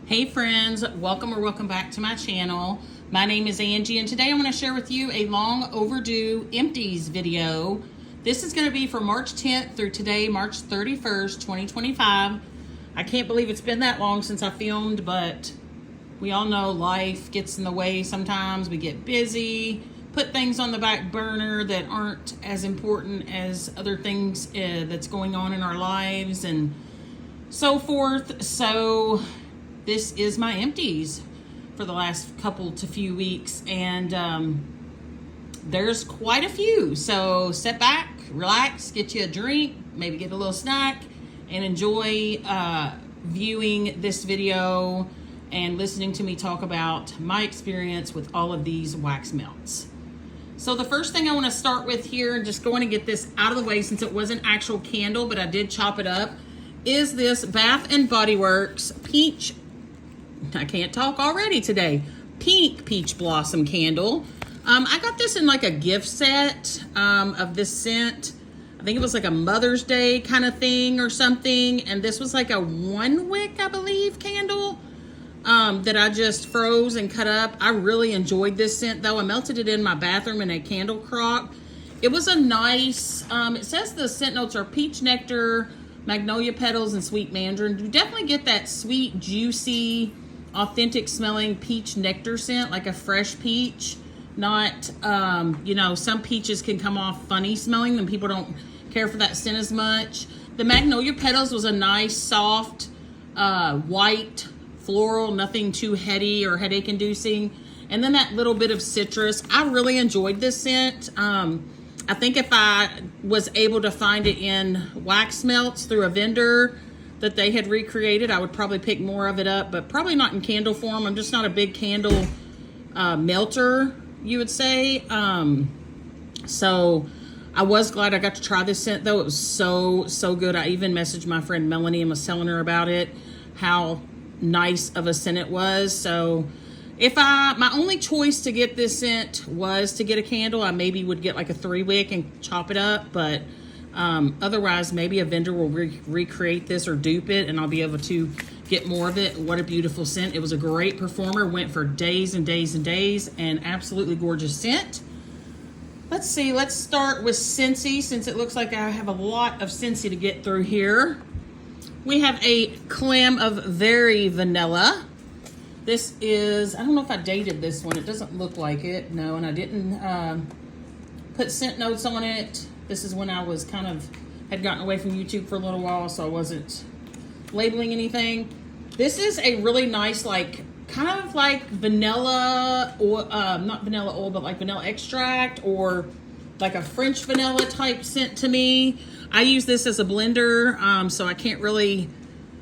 Hey friends, welcome back to my channel. My name is Angie and today I'm going to share with you a long overdue empties video. This is going to be for March 10th through today, March 31st, 2025. I can't believe it's been that long since I filmed, but we all know life gets in the way sometimes. We get busy, put things on the back burner that aren't as important as other things that's going on in our lives and so forth. So this is my empties for the last couple to few weeks, and there's quite a few. So sit back, relax, get you a drink, maybe get a little snack, and enjoy viewing this video and listening to me talk about my experience with all of these wax melts. So the first thing I want to start with here, and just going to get this out of the way since it was an actual candle, but I did chop it up, is this Bath & Body Works Peach, I can't talk already today, Pink Peach Blossom Candle. I got this in like a gift set of this scent. I think it was like a Mother's Day kind of thing or something. And this was like a 1 wick, I believe, candle that I just froze and cut up. I really enjoyed this scent though. I melted it in my bathroom in a candle crock. It was a nice, it says the scent notes are peach nectar, magnolia petals, and sweet mandarin. You definitely get that sweet, juicy, authentic smelling peach nectar scent, like a fresh peach. Not, you know, some peaches can come off funny smelling and people don't care for that scent as much. The magnolia petals was a nice, soft, white, floral, nothing too heady or headache inducing. And then that little bit of citrus. I really enjoyed this scent. I think if I was able to find it in wax melts through a vendor that they had recreated, I would probably pick more of it up, but probably not in candle form. I'm just not a big candle melter, you would say. So I was glad I got to try this scent though. It was so good. I even messaged my friend Melanie and was telling her about it, how nice of a scent it was. So if my only choice to get this scent was to get a candle, I maybe would get like a 3 wick and chop it up, but otherwise maybe a vendor will recreate this or dupe it and I'll be able to get more of it. What a beautiful scent. It was a great performer, went for days and days and days, and absolutely gorgeous scent. Let's see, let's start with Scentsy, since it looks like I have a lot of Scentsy to get through here. We have a Clam of Very Vanilla. This is, I don't know if I dated this one. It doesn't look like it. No, and I didn't put scent notes on it. This is when I was had gotten away from YouTube for a little while, so I wasn't labeling anything. This is a really nice, like, kind of like vanilla, or not vanilla oil, but like vanilla extract, or like a French vanilla type scent to me. I use this as a blender, so I can't really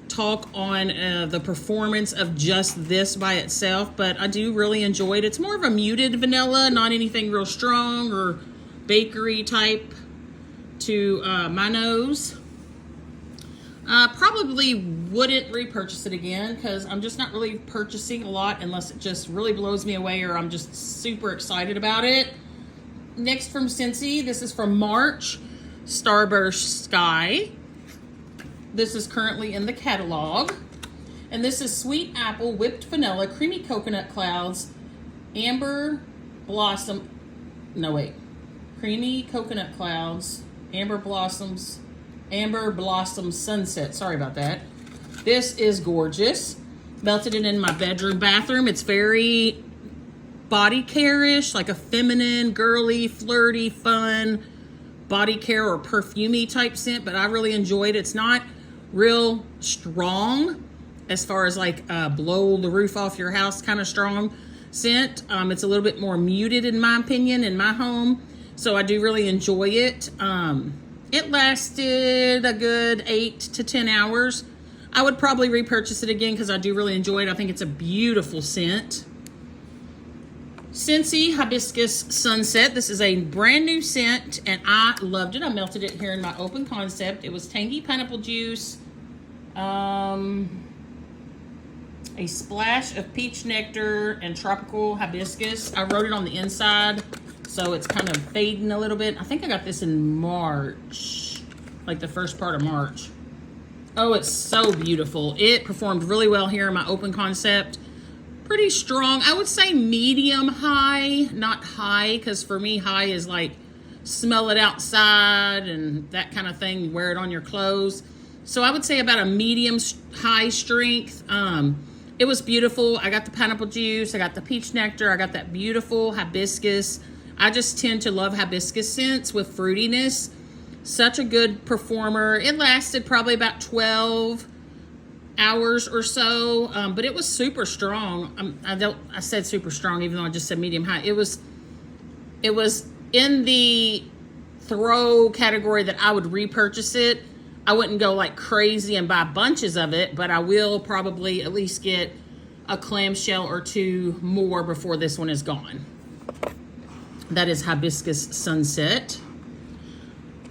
talk on the performance of just this by itself, but I do really enjoy it. It's more of a muted vanilla, not anything real strong or bakery type to my nose. Probably wouldn't repurchase it again because I'm just not really purchasing a lot unless it just really blows me away or I'm just super excited about it. Next from Scentsy, this is from March, Starburst Sky. This is currently in the catalog. And this is Sweet Apple, Whipped Vanilla, Creamy Coconut Clouds, Amber Blossom, Creamy Coconut Clouds, Amber Blossom Sunset. Sorry about that. This is gorgeous. Melted it in my bathroom. It's very body care-ish, like a feminine, girly, flirty, fun body care or perfumey type scent, but I really enjoyed it. It's not real strong as far as like blow the roof off your house kind of strong scent. It's a little bit more muted in my opinion in my home, so I do really enjoy it. It lasted a good 8 to 10 hours. I would probably repurchase it again because I do really enjoy it. I think it's a beautiful scent. Scentsy Hibiscus Sunset. This is a brand new scent and I loved it. I melted it here in my open concept. It was tangy pineapple juice, a splash of peach nectar and tropical hibiscus. I wrote it on the inside, so it's kind of fading a little bit. I think I got this in March, like the first part of March. Oh, it's so beautiful. It performed really well here in my open concept. Pretty strong. I would say medium high, not high, because for me, high is like smell it outside and that kind of thing, wear it on your clothes. So I would say about a medium high strength. It was beautiful. I got the pineapple juice, I got the peach nectar, I got that beautiful hibiscus. I just tend to love hibiscus scents with fruitiness. Such a good performer. It lasted probably about 12 hours or so, but it was super strong. I said super strong, even though I just said medium high. It was in the throw category that I would repurchase it. I wouldn't go like crazy and buy bunches of it, but I will probably at least get a clamshell or two more before this one is gone. That is Hibiscus Sunset.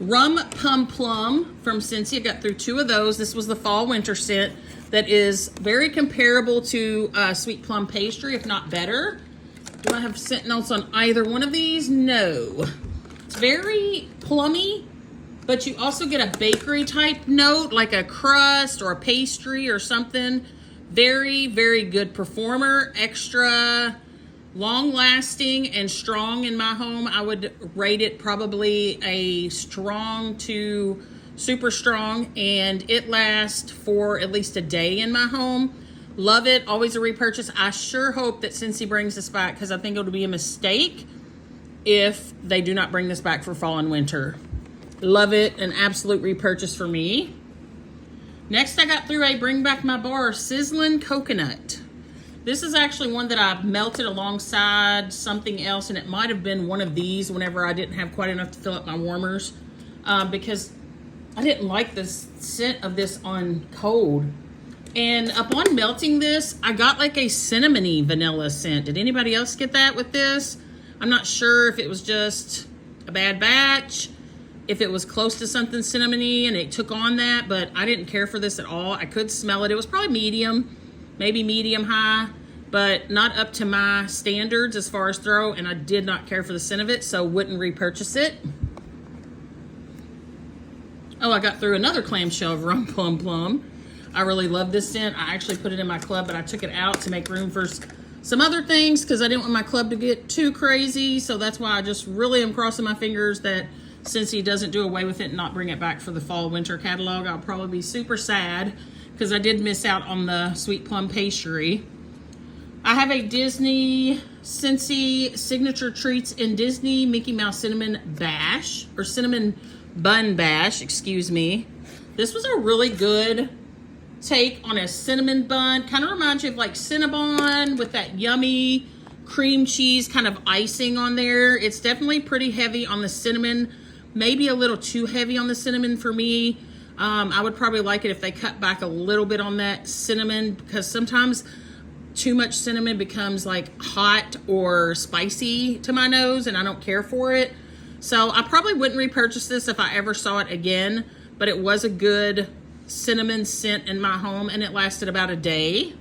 Rum Pum Plum from Scentsy. I got through 2 of those. This was the fall winter scent that is very comparable to Sweet Plum Pastry, if not better. Do I have scent notes on either one of these? No. It's very plummy, but you also get a bakery type note, like a crust or a pastry or something. Very, very good performer. Extra long lasting and strong in my home. I would rate it probably a strong to super strong, and it lasts for at least a day in my home. Love it. Always a repurchase. I sure hope that Scentsy brings this back, because I think it'll be a mistake if they do not bring this back for fall and winter. Love it. An absolute repurchase for me. Next, I got through a Bring Back My Bar Sizzling Coconut. This is actually one that I melted alongside something else, and it might have been one of these whenever I didn't have quite enough to fill up my warmers, because I didn't like the scent of this on cold. And upon melting this, I got like a cinnamony vanilla scent. Did anybody else get that with this? I'm not sure if it was just a bad batch, if it was close to something cinnamony and it took on that, but I didn't care for this at all. I could smell it. It was probably medium, maybe medium high, but not up to my standards as far as throw, and I did not care for the scent of it, so wouldn't repurchase it. Oh, I got through another clamshell of Rum Plum Plum. I really love this scent. I actually put it in my club, but I took it out to make room for some other things because I didn't want my club to get too crazy. So that's why I just really am crossing my fingers that since he doesn't do away with it and not bring it back for the fall winter catalog, I'll probably be super sad because I did miss out on the Sweet Plum Pastry. I have a Disney Scentsy Signature Treats in Disney Mickey Mouse Cinnamon Bash, or Cinnamon Bun Bash, excuse me. This was a really good take on a cinnamon bun. Kind of reminds you of like Cinnabon with that yummy cream cheese kind of icing on there. It's definitely pretty heavy on the cinnamon, maybe a little too heavy on the cinnamon for me. I would probably like it if they cut back a little bit on that cinnamon, because sometimes too much cinnamon becomes like hot or spicy to my nose and I don't care for it. So I probably wouldn't repurchase this if I ever saw it again, but it was a good cinnamon scent in my home and it lasted about a day.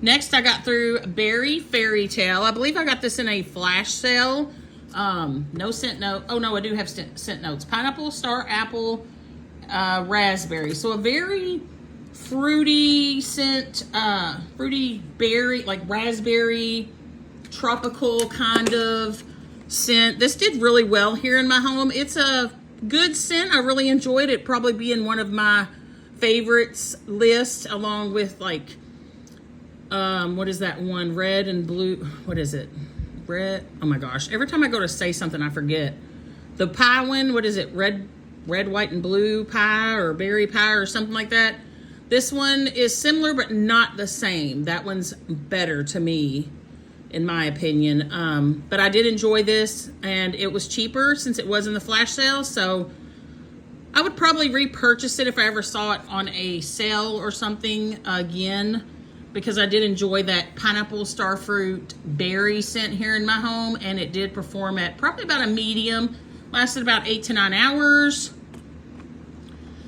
Next, I got through Berry Fairy Tale. I believe I got this in a flash sale. No scent note. Oh no, I do have scent notes. Pineapple, star apple, raspberry. So a very fruity scent, fruity berry, like raspberry, tropical kind of scent. This did really well here in my home. It's a good scent. I really enjoyed it. Probably be in one of my favorites list, along with like, what is that one? Red and blue. What is it? Red. Oh my gosh. Every time I go to say something, I forget. The pie one. What is it? Red, white, and blue pie, or berry pie, or something like that. This one is similar, but not the same. That one's better to me, in my opinion. But I did enjoy this, and it was cheaper since it was in the flash sale. So I would probably repurchase it if I ever saw it on a sale or something again, because I did enjoy that pineapple, starfruit, berry scent here in my home, and it did perform at probably about a medium. Lasted about 8 to 9 hours.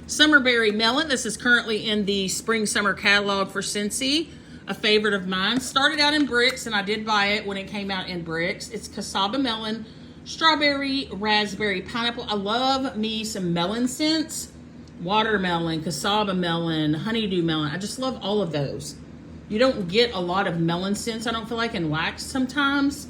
Summerberry Melon. This is currently in the spring summer catalog for Scentsy. A favorite of mine. Started out in bricks, and I did buy it when it came out in bricks. It's cassava melon, strawberry, raspberry, pineapple. I love me some melon scents. watermelon, cassava melon, honeydew melon. I just love all of those. You don't get a lot of melon scents, I don't feel like, in wax sometimes.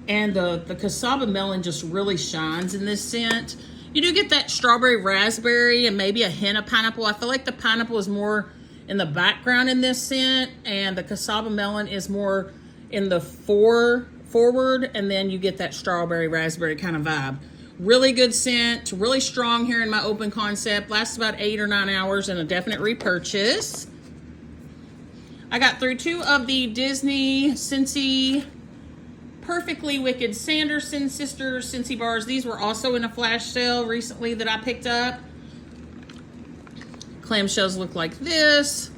And the cassava melon just really shines in this scent. You do get that strawberry raspberry and maybe a hint of pineapple. I feel like the pineapple is more in the background in this scent, and the cassava melon is more in the forward, and then you get that strawberry raspberry kind of vibe. Really good scent, really strong here in my open concept. Lasts about 8 or 9 hours and a definite repurchase. I got through 2 of the Disney Scentsy Perfectly Wicked Sanderson Sisters Scentsy bars. These were also in a flash sale recently that I picked up. Clamshells look like this.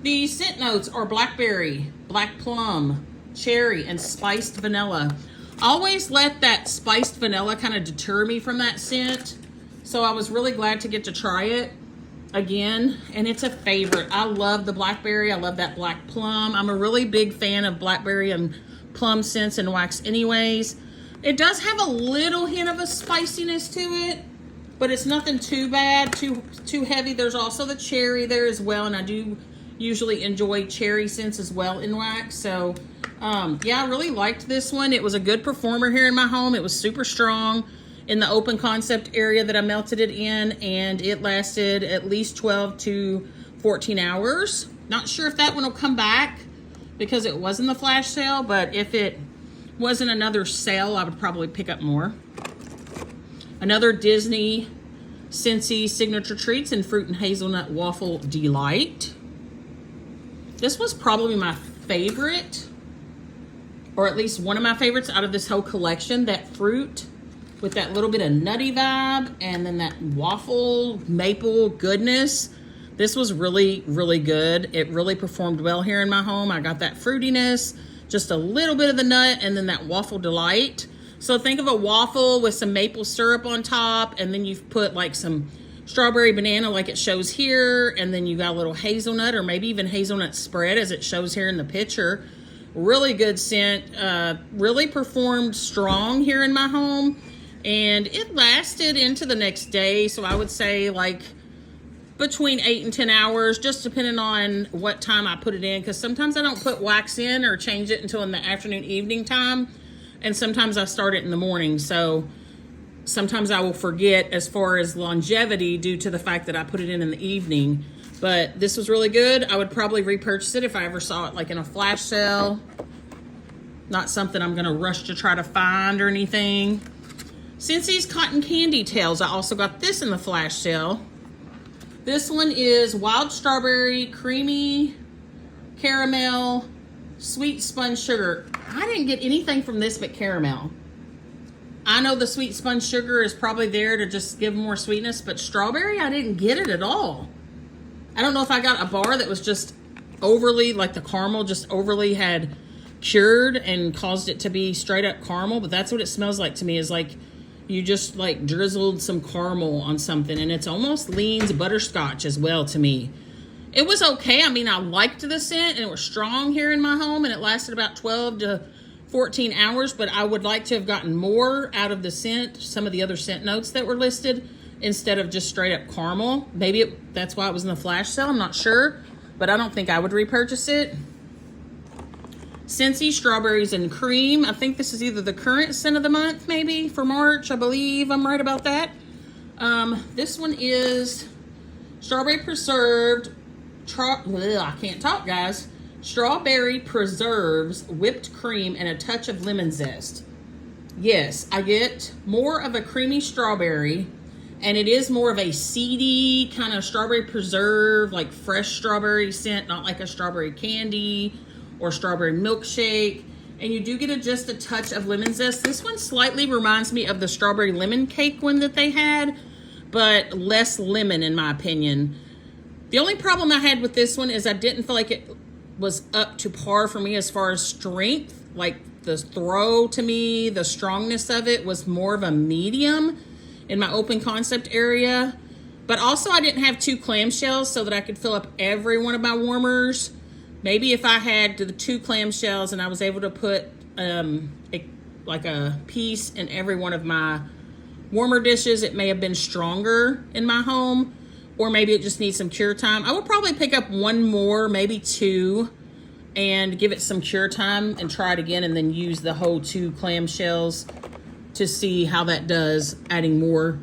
The scent notes are blackberry, black plum, cherry, and spiced vanilla. I always let that spiced vanilla kind of deter me from that scent, so I was really glad to get to try it again, and it's a favorite. I love the blackberry. I love that black plum. I'm a really big fan of blackberry and plum scents in wax anyways. It does have a little hint of a spiciness to it, but it's nothing too bad, too heavy. There's also the cherry there as well, and I do usually enjoy cherry scents as well in wax. So yeah, I really liked this one. It was a good performer here in my home. It was super strong in the open concept area that I melted it in, and it lasted at least 12 to 14 hours. Not sure if that one will come back because it was in the flash sale, but if it wasn't another sale, I would probably pick up more. Another Disney Scentsy Signature Treats and Fruit and Hazelnut Waffle Delight. This was probably my favorite, or at least one of my favorites out of this whole collection. That fruit with that little bit of nutty vibe and then that waffle maple goodness. This was really, really good. It really performed well here in my home. I got that fruitiness, just a little bit of the nut, and then that waffle delight. So think of a waffle with some maple syrup on top, and then you've put like some strawberry banana like it shows here, and then you got a little hazelnut or maybe even hazelnut spread as it shows here in the picture. Really good scent. Really performed strong here in my home, and it lasted into the next day. So I would say like between 8 and 10 hours, just depending on what time I put it in, because sometimes I don't put wax in or change it until in the afternoon, evening time, and sometimes I start it in the morning. So sometimes I will forget as far as longevity due to the fact that I put it in the evening. But this was really good. I would probably repurchase it if I ever saw it like in a flash sale. Not something I'm gonna rush to try to find or anything. Scentsy's Cotton Candy Tails. I also got this in the flash sale. This one is wild strawberry, creamy caramel, sweet sponge sugar. I didn't get anything from this but caramel. I know the sweet sponge sugar is probably there to just give more sweetness, but strawberry, I didn't get it at all. I don't know if I got a bar that was just overly, like the caramel just overly had cured and caused it to be straight up caramel, but that's what it smells like to me, is like you just like drizzled some caramel on something, and it's almost leans butterscotch as well to me. It was okay. I mean, I liked the scent and it was strong here in my home, and it lasted about 12 to 14 hours, but I would like to have gotten more out of the scent, some of the other scent notes that were listed, instead of just straight up caramel. Maybe that's why it was in the flash sale, I'm not sure, but I don't think I would repurchase it. Scentsy Strawberries and Cream. I think this is either the current scent of the month, maybe, for March. I believe I'm right about that. This one is Strawberry Preserved, I can't talk, guys. Strawberry Preserves, whipped cream, and a touch of lemon zest. Yes, I get more of a creamy strawberry, and it is more of a seedy kind of strawberry preserve, like fresh strawberry scent, not like a strawberry candy or strawberry milkshake. And you do get just a touch of lemon zest. This one slightly reminds me of the strawberry lemon cake one that they had, but less lemon in my opinion. The only problem I had with this one is I didn't feel like it was up to par for me as far as strength. Like the throw to me, the strongness of it was more of a medium in my open concept area. But also I didn't have 2 clamshells so that I could fill up every one of my warmers. Maybe if I had the 2 clamshells and I was able to put like a piece in every one of my warmer dishes, it may have been stronger in my home. or maybe it just needs some cure time. I would probably pick up one more, maybe two, and give it some cure time and try it again, and then use the whole 2 clamshells to see how that does, adding more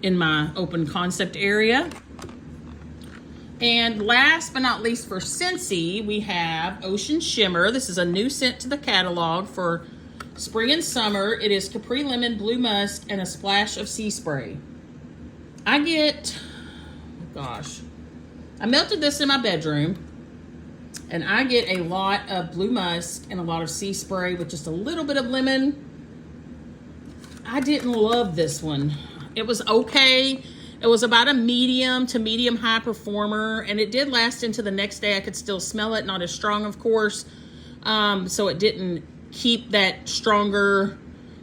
in my open concept area. And last but not least for Scentsy, we have Ocean Shimmer. This is a new scent to the catalog for spring and summer. It is Capri Lemon, Blue Musk, and a splash of sea spray. I get, gosh, I melted this in my bedroom, and I get a lot of Blue Musk and a lot of sea spray with just a little bit of lemon. I didn't love this one. It was okay. It was about a medium to medium high performer, and it did last into the next day. I could still smell it, not as strong, of course. So it didn't keep that stronger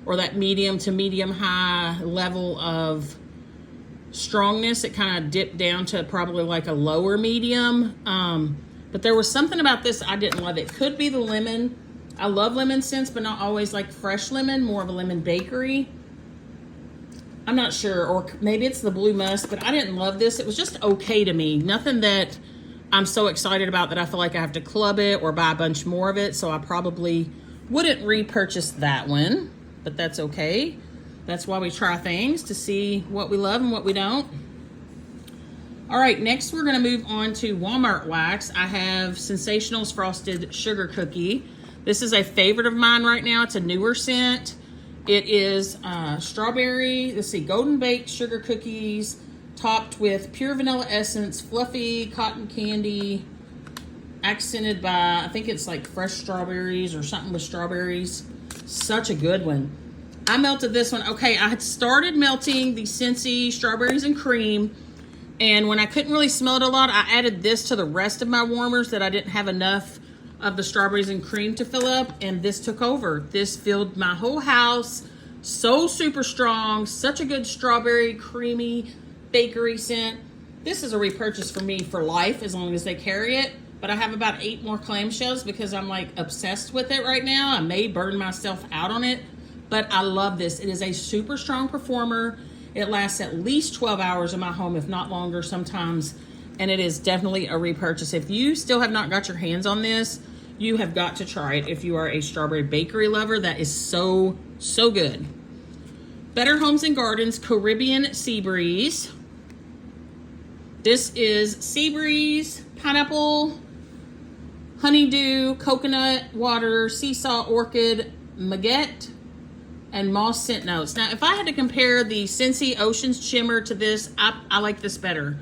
or that medium to medium high level of strongness. It kind of dipped down to probably like a lower medium. But there was something about this I didn't love. It could be the lemon. I love lemon scents, but not always like fresh lemon, more of a lemon bakery. I'm not sure, or maybe it's the Blue Musk, but I didn't love this. It was just okay to me. Nothing that I'm so excited about that I feel like I have to club it or buy a bunch more of it, so I probably wouldn't repurchase that one, but that's okay. That's why we try things, to see what we love and what we don't. All right, next we're gonna move on to Walmart wax. I have Sensationals Frosted Sugar Cookie. This is a favorite of mine right now. It's a newer scent. It is strawberry, let's see, golden baked sugar cookies topped with pure vanilla essence, fluffy cotton candy, accented by, I think it's like fresh strawberries or something with strawberries. Such a good one. I melted this one. Okay, I had started melting the Scentsy strawberries and cream, and when I couldn't really smell it a lot, I added this to the rest of my warmers that I didn't have enough of the strawberries and cream to fill up, and this took over. This filled my whole house. So super strong, such a good strawberry creamy bakery scent. This is a repurchase for me for life as long as they carry it, but I have about 8 more clamshells because I'm like obsessed with it right now. I may burn myself out on it, but I love this. It is a super strong performer. It lasts at least 12 hours in my home, if not longer sometimes, and it is definitely a repurchase. If you still have not got your hands on this, you have got to try it if you are a strawberry bakery lover. That is so, so good. Better Homes and Gardens Caribbean Sea Breeze. This is sea breeze, pineapple, honeydew, coconut water, sea salt, orchid, magette, and moss scent notes. Now, if I had to compare the Scentsy Ocean Shimmer to this, I like this better.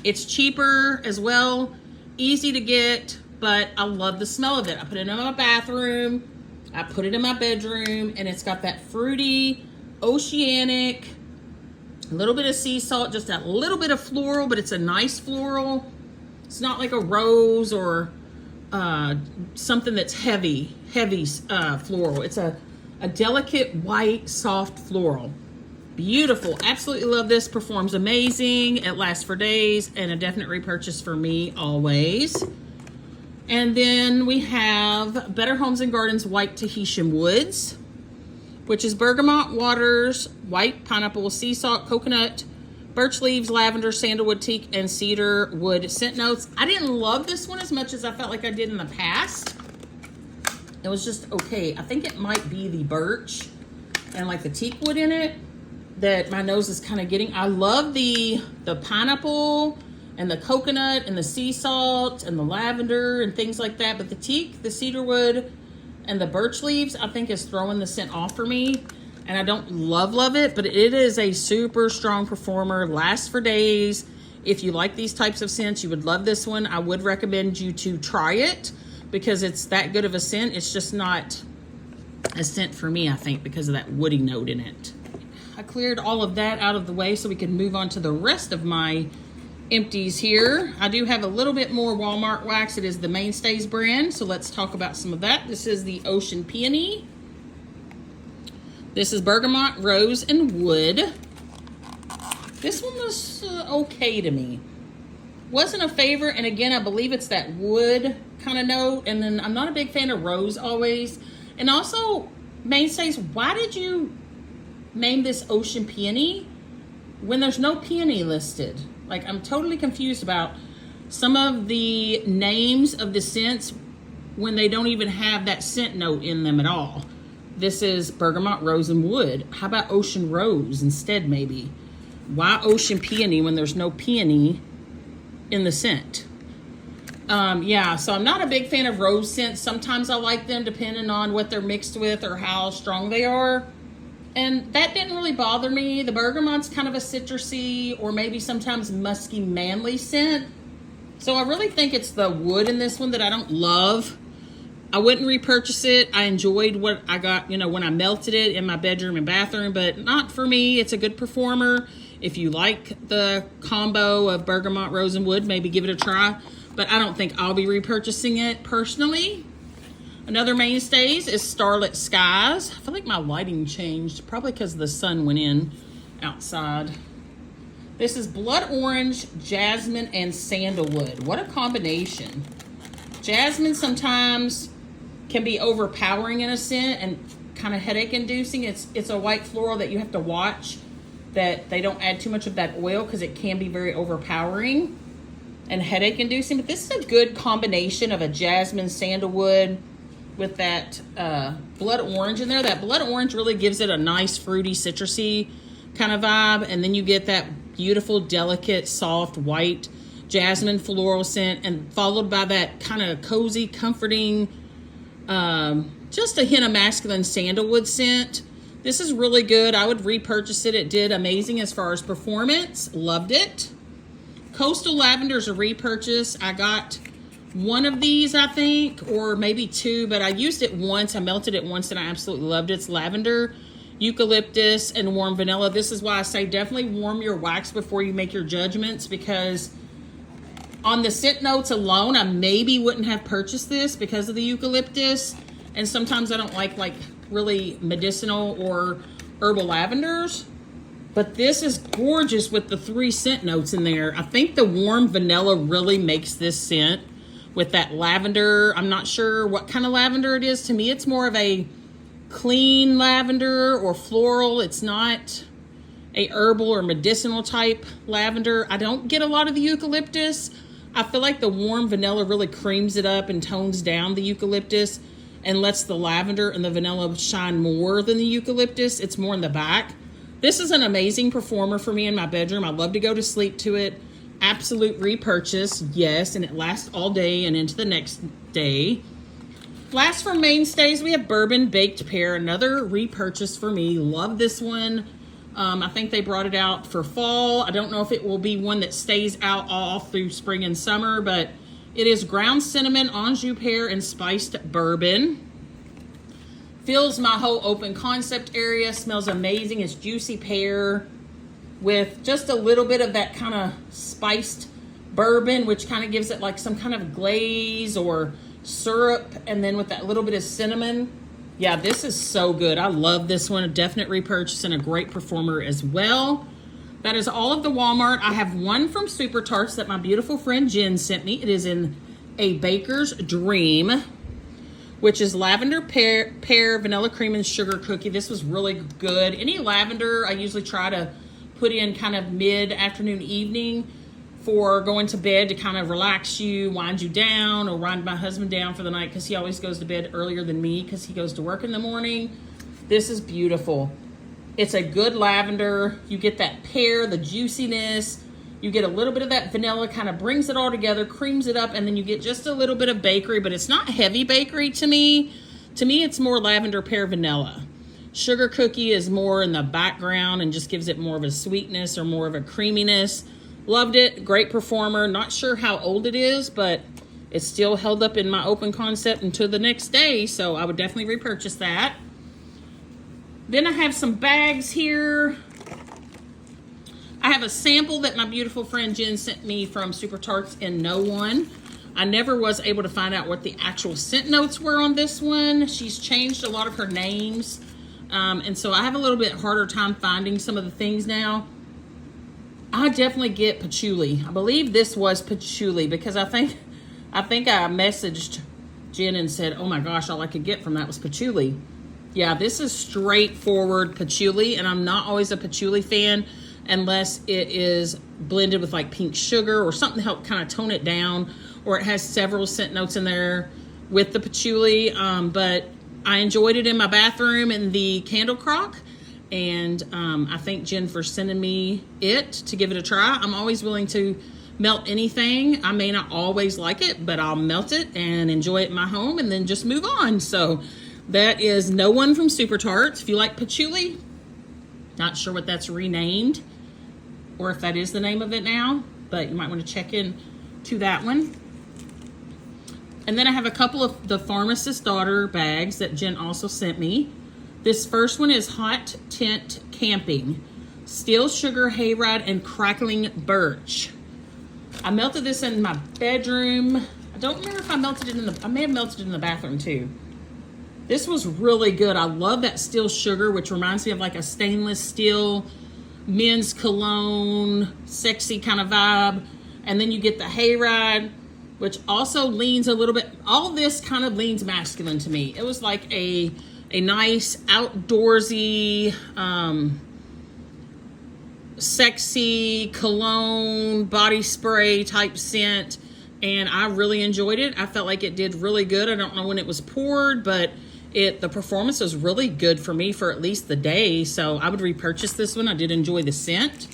It's cheaper as well, easy to get, but I love the smell of it. I put it in my bathroom, I put it in my bedroom, and it's got that fruity, oceanic, a little bit of sea salt, just a little bit of floral, but it's a nice floral. It's not like a rose or something that's heavy floral. It's a delicate white, soft floral. Beautiful. Absolutely love this. Performs amazing. It lasts for days, and a definite repurchase for me always. And then we have Better Homes and Gardens White Tahitian Woods, which is bergamot waters, white pineapple, sea salt, coconut, birch leaves, lavender, sandalwood, teak, and cedar wood scent notes. I didn't love this one as much as I felt like I did in the past. It was just okay. I think it might be the birch and like the teak wood in it that my nose is kind of getting. I love the pineapple and the coconut and the sea salt and the lavender and things like that. But the teak, the cedar wood, and the birch leaves, I think is throwing the scent off for me. And I don't love it, but it is a super strong performer, lasts for days. If you like these types of scents, you would love this one. I would recommend you to try it because it's that good of a scent. It's just not a scent for me, I think, because of that woody note in it. I cleared all of that out of the way so we can move on to the rest of my empties here. I do have a little bit more Walmart wax. It is the Mainstays brand, so let's talk about some of that. This is the Ocean Peony. This is Bergamot, Rose, and Wood. This one was okay to me. Wasn't a favorite, and again, I believe it's that wood kind of note, and then I'm not a big fan of rose always. And also, Mainstays, why did you name this Ocean Peony when there's no peony listed? Like, I'm totally confused about some of the names of the scents when they don't even have that scent note in them at all. This is Bergamot Rose and Wood. How about Ocean Rose instead, maybe? Why Ocean Peony when there's no peony in the scent? Yeah, so I'm not a big fan of rose scents. Sometimes I like them depending on what they're mixed with or how strong they are. And that didn't really bother me. The bergamot's kind of a citrusy or maybe sometimes musky, manly scent. So I really think it's the wood in this one that I don't love. I wouldn't repurchase it. I enjoyed what I got, you know, when I melted it in my bedroom and bathroom, but not for me. It's a good performer. If you like the combo of bergamot, rose, and wood, maybe give it a try. But I don't think I'll be repurchasing it personally. Another mainstays is Starlit Skies. I feel like my lighting changed, probably because the sun went in outside. This is Blood Orange, Jasmine, and Sandalwood. What a combination. Jasmine sometimes can be overpowering in a scent and kind of headache inducing. It's a white floral that you have to watch that they don't add too much of that oil because it can be very overpowering and headache inducing. But this is a good combination of a jasmine sandalwood with that blood orange in there. That blood orange really gives it a nice fruity citrusy kind of vibe, and then you get that beautiful delicate soft white jasmine floral scent, and followed by that kind of cozy comforting just a hint of masculine sandalwood scent. This is really good. I would repurchase it. It did amazing as far as performance. Loved it. Coastal Lavender is a repurchase. I got one of these, I think, or maybe two, but I used it once. I melted it once and I absolutely loved it. It's lavender, eucalyptus, and warm vanilla. This is why I say definitely warm your wax before you make your judgments, because on the scent notes alone, I maybe wouldn't have purchased this because of the eucalyptus. And sometimes I don't like really medicinal or herbal lavenders. But this is gorgeous with the 3 scent notes in there. I think the warm vanilla really makes this scent with that lavender. I'm not sure what kind of lavender it is. To me, it's more of a clean lavender or floral. It's not a herbal or medicinal type lavender. I don't get a lot of the eucalyptus. I feel like the warm vanilla really creams it up and tones down the eucalyptus and lets the lavender and the vanilla shine more than the eucalyptus. It's more in the back. This is an amazing performer for me in my bedroom. I love to go to sleep to it. Absolute repurchase, yes, and it lasts all day and into the next day. Last for mainstays, we have Bourbon Baked Pear, another repurchase for me. Love this one. I think they brought it out for fall. I don't know if it will be one that stays out all through spring and summer, but it is ground cinnamon, Anjou pear, and spiced bourbon. Fills my whole open concept area. Smells amazing. It's juicy pear with just a little bit of that kind of spiced bourbon, which kind of gives it like some kind of glaze or syrup, and then with that little bit of cinnamon. Yeah, this is so good. I love this one. A definite repurchase and a great performer as well. That is all of the Walmart. I have one from Super Tarts that my beautiful friend Jen sent me. It is in a Baker's Dream, which is lavender, pear, vanilla cream, and sugar cookie. This was really good. Any lavender I usually try to put in kind of mid-afternoon, evening for going to bed to kind of relax you, wind you down, or wind my husband down for the night because he always goes to bed earlier than me because he goes to work in the morning. This is beautiful. It's a good lavender. You get that pear, the juiciness. You get a little bit of that vanilla, kind of brings it all together, creams it up, and then you get just a little bit of bakery, but it's not heavy bakery to me. To me, it's more lavender, pear, vanilla. Sugar cookie is more in the background and just gives it more of a sweetness or more of a creaminess. Loved it. Great performer. Not sure how old it is, but it's still held up in my open concept until the next day, so I would definitely repurchase that. Then I have some bags here. I have a sample that my beautiful friend Jen sent me from Super Tarts in No One. I never was able to find out what the actual scent notes were on this one. She's changed a lot of her names, and so I have a little bit harder time finding some of the things now. I definitely get patchouli. I believe this was patchouli because I think I messaged Jen and said, oh my gosh, all I could get from that was patchouli. Yeah, this is straightforward patchouli, and I'm not always a patchouli fan. unless it is blended with like pink sugar or something to help kind of tone it down, or it has several scent notes in there with the patchouli. But I enjoyed it in my bathroom in the candle crock. And I thank Jen for sending me it to give it a try. I'm always willing to melt anything. I may not always like it, but I'll melt it and enjoy it in my home and then just move on. So that is No One from Super Tarts. If you like patchouli, not sure what that's renamed or if that is the name of it now, but you might want to check in to that one. And then I have a couple of the Pharmacist's Daughter bags that Jen also sent me. This first one is Hot Tent Camping, Steel Sugar Hayride and Crackling Birch. I melted this in my bedroom. I don't remember if I melted it in the, I may have melted it in the bathroom too. This was really good. I love that steel sugar, which reminds me of like a stainless steel men's cologne, sexy kind of vibe. And then you get the hayride, which also leans a little bit, all this kind of leans masculine to me. It was like a nice outdoorsy, sexy cologne body spray type scent, and I really enjoyed it. I felt like it did really good. I don't know when it was poured, but the performance was really good for me for at least the day, so I would repurchase this one. I did enjoy the scent.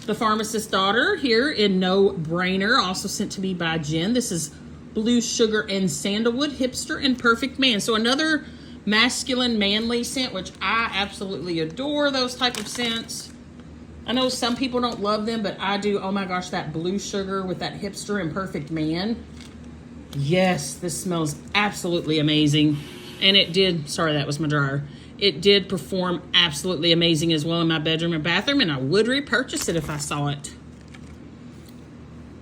The Pharmacist's Daughter here in No Brainer, also sent to me by Jen. This is Blue Sugar and Sandalwood, Hipster and Perfect Man. So another masculine, manly scent, which I absolutely adore those type of scents. I know some people don't love them, but I do. Oh my gosh, that Blue Sugar with that Hipster and Perfect Man. Yes, this smells absolutely amazing. And it did, sorry, that was my dryer. It did perform absolutely amazing as well in my bedroom and bathroom, and I would repurchase it if I saw it.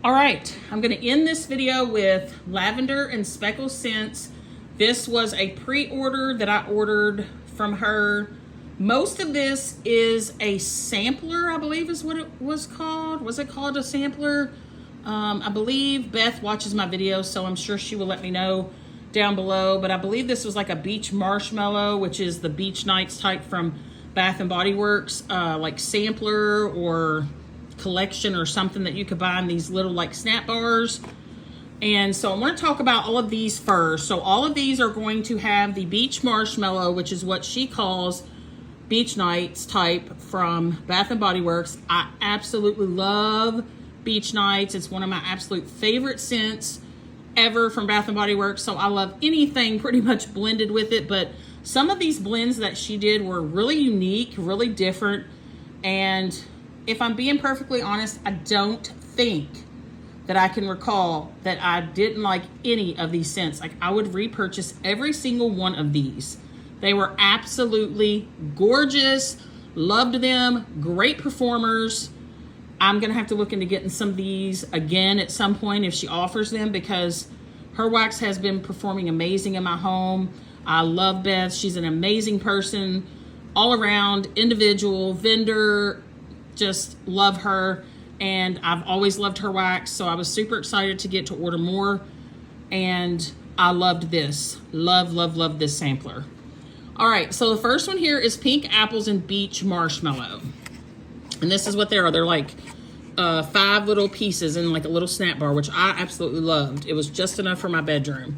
All right, I'm gonna end this video with Lavender and Speckle Scents. This was a pre-order that I ordered from her. Most of this is a sampler, I believe is what it was called. Was it called a sampler? I believe Beth watches my videos, so I'm sure she will let me know down below. But I believe this was like a beach marshmallow, which is the Beach Nights type from Bath and Body Works, like sampler or collection or something that you could buy in these little like snap bars. And so I want to talk about all of these first. So all of these are going to have the beach marshmallow, which is what she calls Beach Nights type from Bath and Body Works. I absolutely love Beach Nights. It's one of my absolute favorite scents ever from Bath and Body Works. So I love anything pretty much blended with it. But some of these blends that she did were really unique, really different. And if I'm being perfectly honest, I don't think that I can recall that I didn't like any of these scents. Like I would repurchase every single one of these. They were absolutely gorgeous. Loved them. Great performers. I'm gonna have to look into getting some of these again at some point if she offers them, because her wax has been performing amazing in my home. I love Beth. She's an amazing person, all around individual, vendor, just love her. And I've always loved her wax, so I was super excited to get to order more. And I loved this. Love, love, love this sampler. All right, so the first one here is Pink Apples and Beach Marshmallow. And this is what they are. They're like 5 little pieces in like a little snap bar, which I absolutely loved. It was just enough for my bedroom.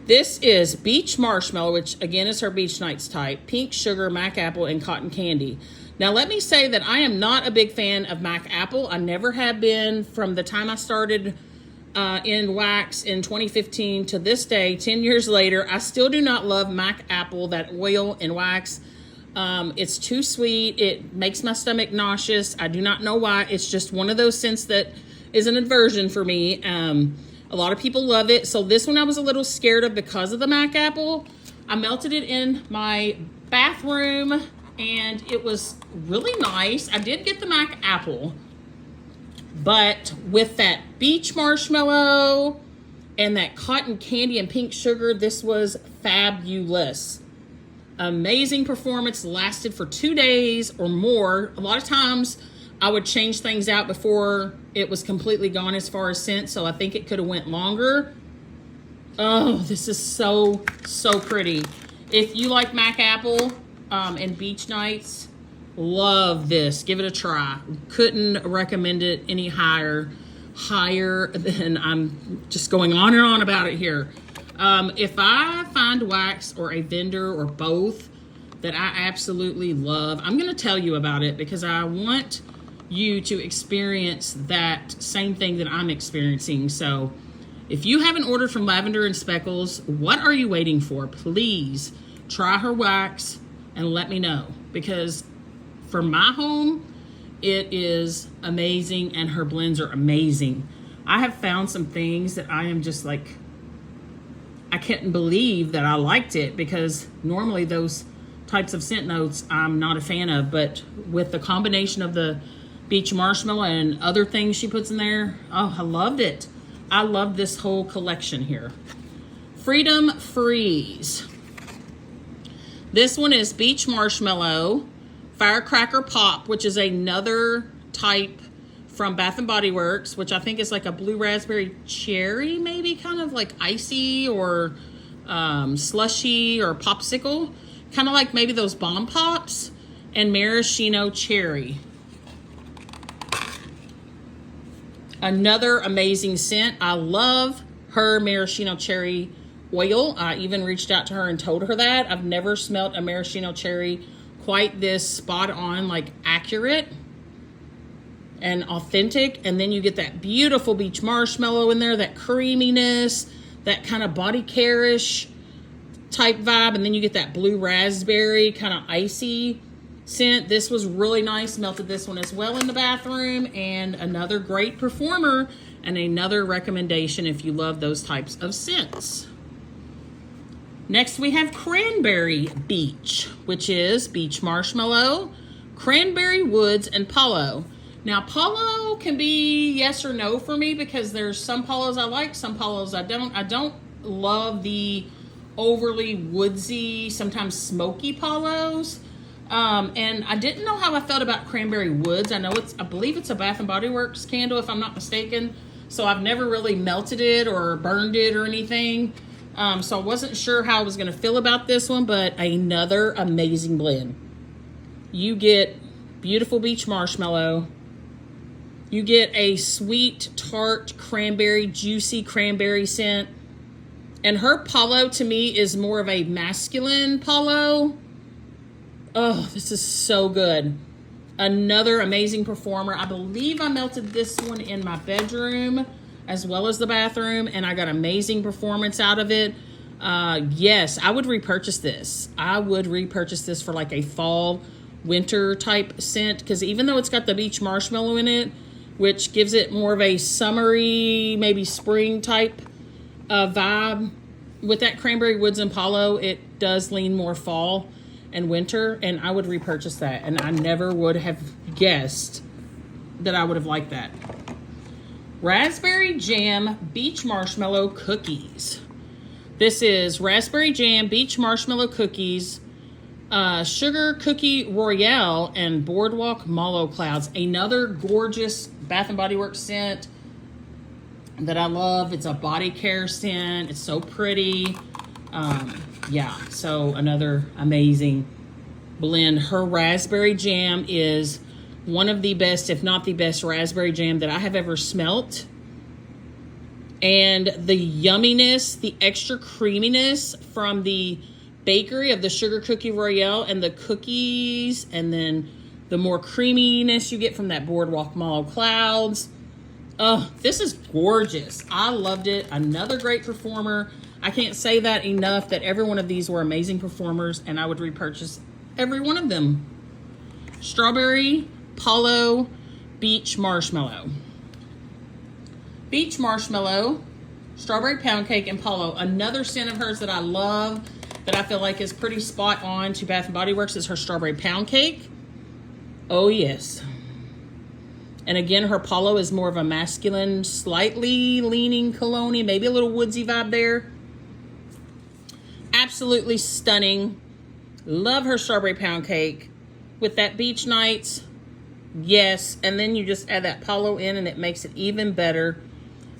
This is Beach Marshmallow, which again is her Beach Nights type. Pink Sugar, Mac Apple, and Cotton Candy. Now, let me say that I am not a big fan of Mac Apple. I never have been from the time I started in wax in 2015 to this day, 10 years later. I still do not love Mac Apple, that oil and wax. It's too sweet. It makes my stomach nauseous. I do not know why. It's just one of those scents that is an aversion for me. A lot of people love it. So this one I was a little scared of because of the Mac Apple. I melted it in my bathroom, and it was really nice. I did get the Mac Apple, but with that beach marshmallow and that cotton candy and pink sugar, this was fabulous. Amazing performance, lasted for 2 days or more. A lot of times I would change things out before it was completely gone as far as scent, so I think it could have went longer. Oh, this is so, so pretty. If you like Mac Apple and Beach Nights, Love this. Give it a try. Couldn't recommend it any higher than I'm just going on and on about it here. If I find wax or a vendor or both that I absolutely love, I'm going to tell you about it because I want you to experience that same thing that I'm experiencing. So if you haven't ordered from Lavender and Speckles, what are you waiting for? Please try her wax and let me know, because for my home, it is amazing and her blends are amazing. I have found some things that I am just like, I couldn't believe that I liked it, because normally those types of scent notes I'm not a fan of, but with the combination of the beach marshmallow and other things she puts in there, oh, I loved it. I love this whole collection here. Freedom Freeze. This one is beach marshmallow, firecracker pop, which is another type from Bath & Body Works, which I think is like a blue raspberry cherry, maybe kind of like icy or slushy or popsicle, kind of like maybe those bomb pops, and maraschino cherry. Another amazing scent. I love her maraschino cherry oil. I even reached out to her and told her that. I've never smelled a maraschino cherry quite this spot on, like accurate and authentic. And then you get that beautiful beach marshmallow in there, that creaminess, that kind of body care-ish type vibe. And then you get that blue raspberry kind of icy scent. This was really nice. Melted this one as well in the bathroom, and another great performer and another recommendation if you love those types of scents. Next we have Cranberry Beach, which is beach marshmallow, cranberry woods, and Palo. Now Palo can be yes or no for me, because there's some Palos I like, some Palos I don't. I don't love the overly woodsy, sometimes smoky Palos. And I didn't know how I felt about Cranberry Woods. I believe it's a Bath & Body Works candle, if I'm not mistaken. So I've never really melted it or burned it or anything. So I wasn't sure how I was going to feel about this one, but another amazing blend. You get beautiful beach marshmallow. You get a sweet, tart cranberry, juicy cranberry scent. And her Palo to me is more of a masculine Palo. Oh, this is so good. Another amazing performer. I believe I melted this one in my bedroom as well as the bathroom, and I got amazing performance out of it. Yes, I would repurchase this. I would repurchase this for like a fall, winter type scent, because even though it's got the beach marshmallow in it, which gives it more of a summery, maybe spring type vibe, with that Cranberry Woods and Palo, it does lean more fall and winter, and I would repurchase that, and I never would have guessed that I would have liked that. Raspberry Jam Beach Marshmallow Cookies. This is Raspberry Jam Beach Marshmallow Cookies, Sugar Cookie Royale, and Boardwalk Mallow Clouds. Another gorgeous Bath & Body Works scent that I love. It's a body care scent. It's so pretty. Yeah, so another amazing blend. Her raspberry jam is one of the best, if not the best, raspberry jam that I have ever smelt. And the yumminess, the extra creaminess from the bakery of the Sugar Cookie Royale and the cookies, and then the more creaminess you get from that Boardwalk Mallow Clouds. Oh, this is gorgeous. I loved it. Another great performer. I can't say that enough, that every one of these were amazing performers, and I would repurchase every one of them. Strawberry Palo Beach Marshmallow. Beach Marshmallow, Strawberry Pound Cake, and Palo. Another scent of hers that I love, that I feel like is pretty spot on to Bath & Body Works, is her Strawberry Pound Cake. Oh, yes. And again, her Palo is more of a masculine, slightly leaning cologne, maybe a little woodsy vibe there. Absolutely stunning. Love her Strawberry Pound Cake with that Beach Nights. Yes, and then you just add that Palo in and it makes it even better.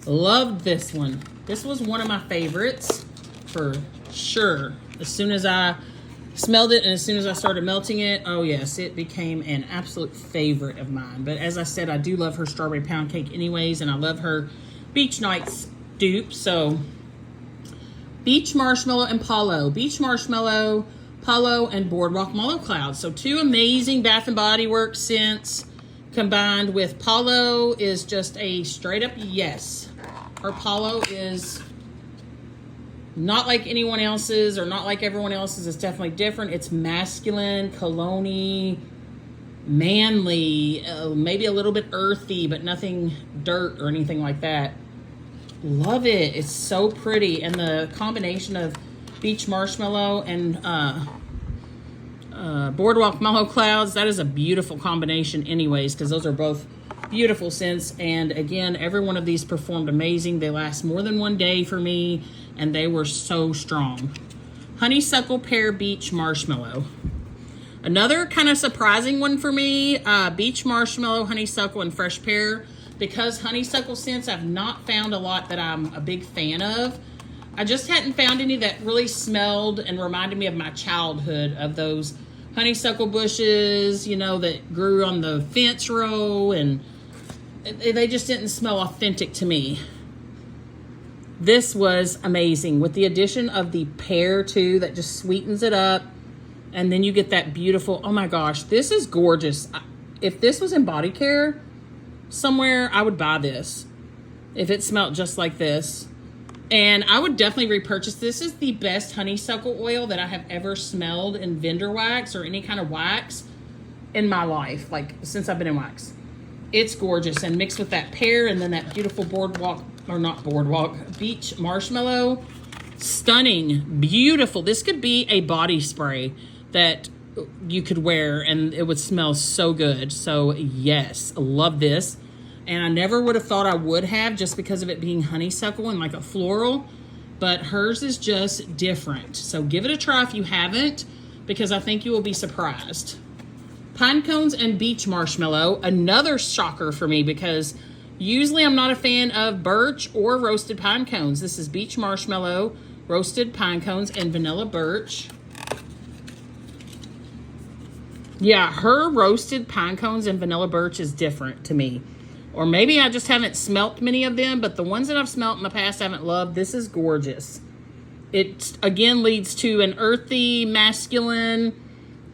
Loved this one. This was one of my favorites for sure. As soon as I Smelled it, and as soon as I started melting it, oh yes, it became an absolute favorite of mine. But as I said, I do love her strawberry pound cake anyways, and I love her Beach Nights dupe. So Beach Marshmallow and Paulo. Beach Marshmallow, Paulo, and Boardwalk Mallow Cloud. So two amazing Bath & Body Works scents combined with Paulo is just a straight up yes. Her Paulo is not like anyone else's or not like everyone else's. It's definitely different. It's masculine, cologne-y, manly, maybe a little bit earthy, but nothing dirt or anything like that. Love it. It's so pretty. And the combination of Beach Marshmallow and Boardwalk Mallow Clouds, that is a beautiful combination anyways, because those are both beautiful scents. And again, every one of these performed amazing. They last more than one day for me, and they were so strong. Honeysuckle Pear Beach Marshmallow. Another kind of surprising one for me, Beach Marshmallow, Honeysuckle, and Fresh Pear. Because honeysuckle scents, I've not found a lot that I'm a big fan of. I just hadn't found any that really smelled and reminded me of my childhood, of those honeysuckle bushes, you know, that grew on the fence row, and they just didn't smell authentic to me. This was amazing with the addition of the pear too, that just sweetens it up. And then you get that beautiful, oh my gosh, this is gorgeous. If this was in body care somewhere, I would buy this if it smelled just like this. And I would definitely repurchase. This is the best honeysuckle oil that I have ever smelled in vendor wax or any kind of wax in my life, like since I've been in wax. It's gorgeous, and mixed with that pear and then that beautiful Beach Marshmallow. Stunning, beautiful. This could be a body spray that you could wear and it would smell so good. So yes, I love this. And I never would have thought I would have, just because of it being honeysuckle and like a floral, but hers is just different. So give it a try if you haven't, because I think you will be surprised. Pine Cones and Beach Marshmallow, another shocker for me, because usually I'm not a fan of birch or roasted pine cones. This is Beach Marshmallow, roasted pine cones, and vanilla birch. Yeah, her roasted pine cones and vanilla birch is different to me. Or maybe I just haven't smelt many of them, but the ones that I've smelt in the past I haven't loved. This is gorgeous. It, again, leads to an earthy, masculine,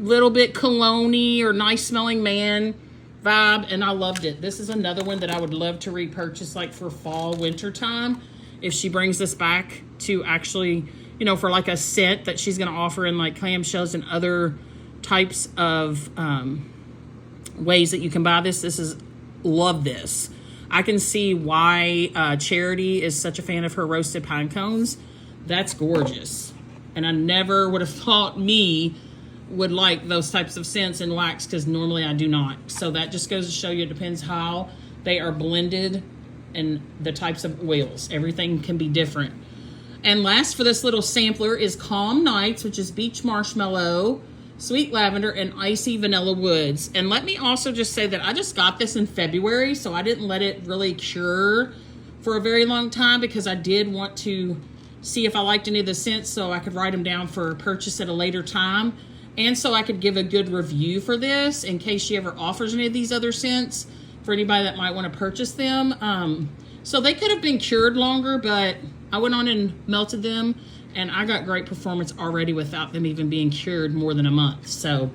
little bit cologne-y or nice-smelling man vibe, and I loved it. This is another one that I would love to repurchase, like for fall, winter time, if she brings this back to actually, you know, for like a scent that she's going to offer in like clamshells and other types of ways that you can buy this. This is, love this. I can see why Charity is such a fan of her roasted pine cones. That's gorgeous. And I never would have thought me would like those types of scents in wax, because normally I do not. So that just goes to show you it depends how they are blended and the types of oils. Everything can be different. And last for this little sampler is Calm Nights, which is Beach Marshmallow, Sweet Lavender, and Icy Vanilla Woods. And let me also just say that I just got this in February, so I didn't let it really cure for a very long time, because I did want to see if I liked any of the scents so I could write them down for purchase at a later time. And so I could give a good review for this in case she ever offers any of these other scents for anybody that might want to purchase them. So they could have been cured longer, but I went on and melted them, and I got great performance already without them even being cured more than a month. So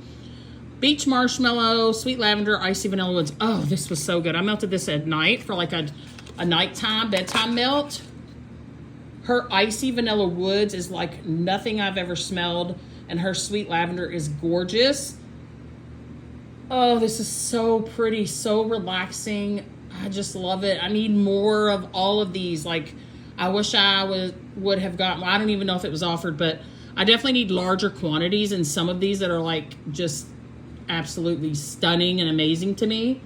Beach Marshmallow, Sweet Lavender, Icy Vanilla Woods. Oh, this was so good. I melted this at night for like a nighttime bedtime melt. Her Icy Vanilla Woods is like nothing I've ever smelled, and her Sweet Lavender is gorgeous. Oh, this is so pretty, so relaxing. I just love it. I need more of all of these. Like, I wish I would have gotten, well, I don't even know if it was offered, but I definitely need larger quantities in some of these that are like just absolutely stunning and amazing to me.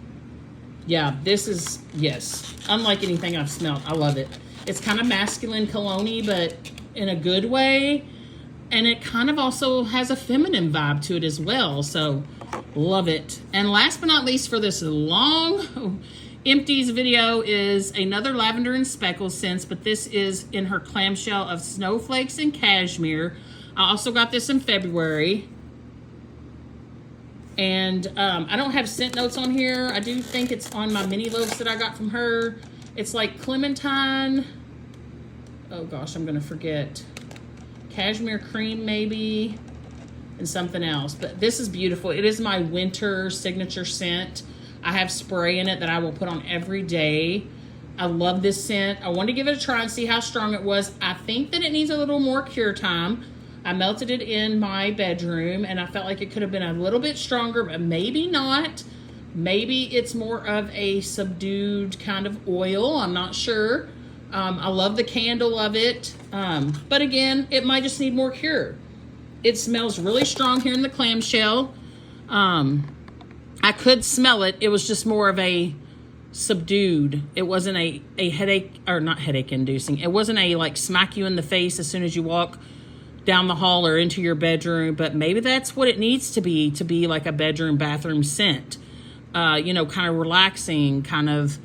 Yeah, this is, yes, unlike anything I've smelled. I love it. It's kind of masculine cologne-y, but in a good way. And it kind of also has a feminine vibe to it as well. So love it. And last but not least for this long empties video is another lavender and speckles scents, but this is in her clamshell of snowflakes and cashmere. I also got this in February. And I don't have scent notes on here. I do think it's on my mini loaves that I got from her. It's like clementine. Oh gosh, I'm gonna forget. Cashmere cream maybe, and something else. But this is beautiful. It is my winter signature scent. I have spray in it that I will put on every day. I love this scent. I wanted to give it a try and see how strong it was. I think that it needs a little more cure time. I melted it in my bedroom and I felt like it could have been a little bit stronger, but maybe not. Maybe it's more of a subdued kind of oil. I'm not sure. I love the candle of it. But again, it might just need more cure. It smells really strong here in the clamshell. I could smell it. It was just more of a subdued. It wasn't a headache, or not headache inducing. It wasn't a like smack you in the face as soon as you walk down the hall or into your bedroom, but maybe that's what it needs to be like a bedroom bathroom scent. You know, kind of relaxing, kind of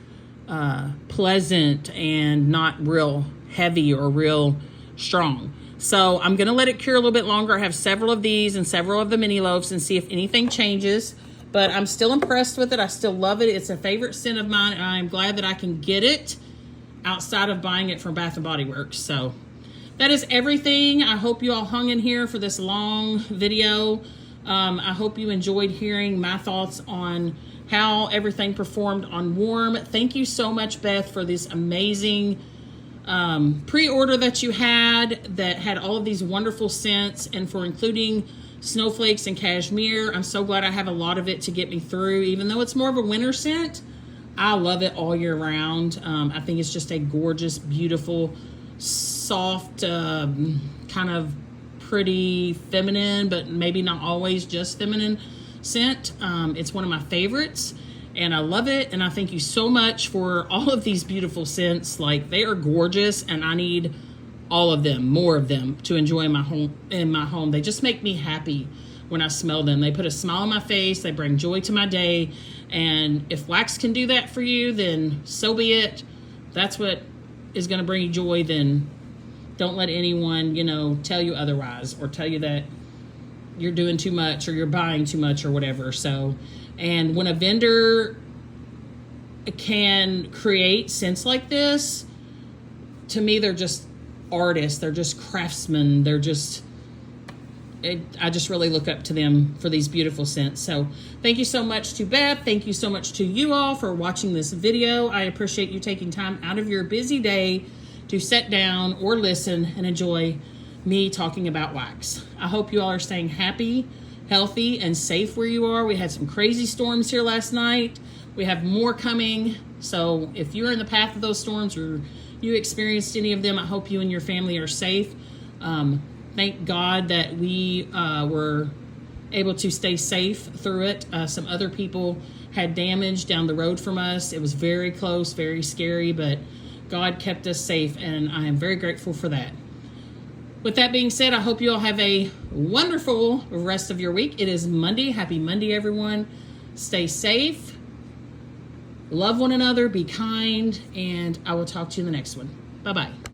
pleasant, and not real heavy or real strong. So I'm gonna let it cure a little bit longer. I have several of these and several of the mini loaves and see if anything changes, but I'm still impressed with it. I still love it. It's a favorite scent of mine, and I'm glad that I can get it outside of buying it from Bath & Body Works. So that is everything. I hope you all hung in here for this long video. I hope you enjoyed hearing my thoughts on how everything performed on Warm. Thank you so much, Beth, for this amazing pre-order that you had that had all of these wonderful scents, and for including snowflakes and cashmere. I'm so glad I have a lot of it to get me through. Even though it's more of a winter scent, I love it all year round. I think it's just a gorgeous, beautiful, soft, kind of pretty feminine, but maybe not always just feminine scent. It's one of my favorites and I love it. And I thank you so much for all of these beautiful scents. Like, they are gorgeous and I need all of them, more of them, to enjoy in my home. They just make me happy when I smell them. They put a smile on my face. They bring joy to my day. And if wax can do that for you, then so be it. If that's what is going to bring you joy, then don't let anyone, you know, tell you otherwise, or tell you that you're doing too much or you're buying too much or whatever. So, and when a vendor can create scents like this, to me, they're just artists. They're just craftsmen. They're just, I just really look up to them for these beautiful scents. So thank you so much to Beth. Thank you so much to you all for watching this video. I appreciate you taking time out of your busy day to sit down or listen and enjoy me talking about wax. I hope you all are staying happy, healthy, and safe where you are. We had some crazy storms here last night. We have more coming. So if you're in the path of those storms or you experienced any of them, I hope you and your family are safe. Thank God that we were able to stay safe through it. Some other people had damage down the road from us. It was very close, very scary, but God kept us safe, and I am very grateful for that. With that being said, I hope you all have a wonderful rest of your week. It is Monday. Happy Monday, everyone. Stay safe. Love one another. Be kind. And I will talk to you in the next one. Bye-bye.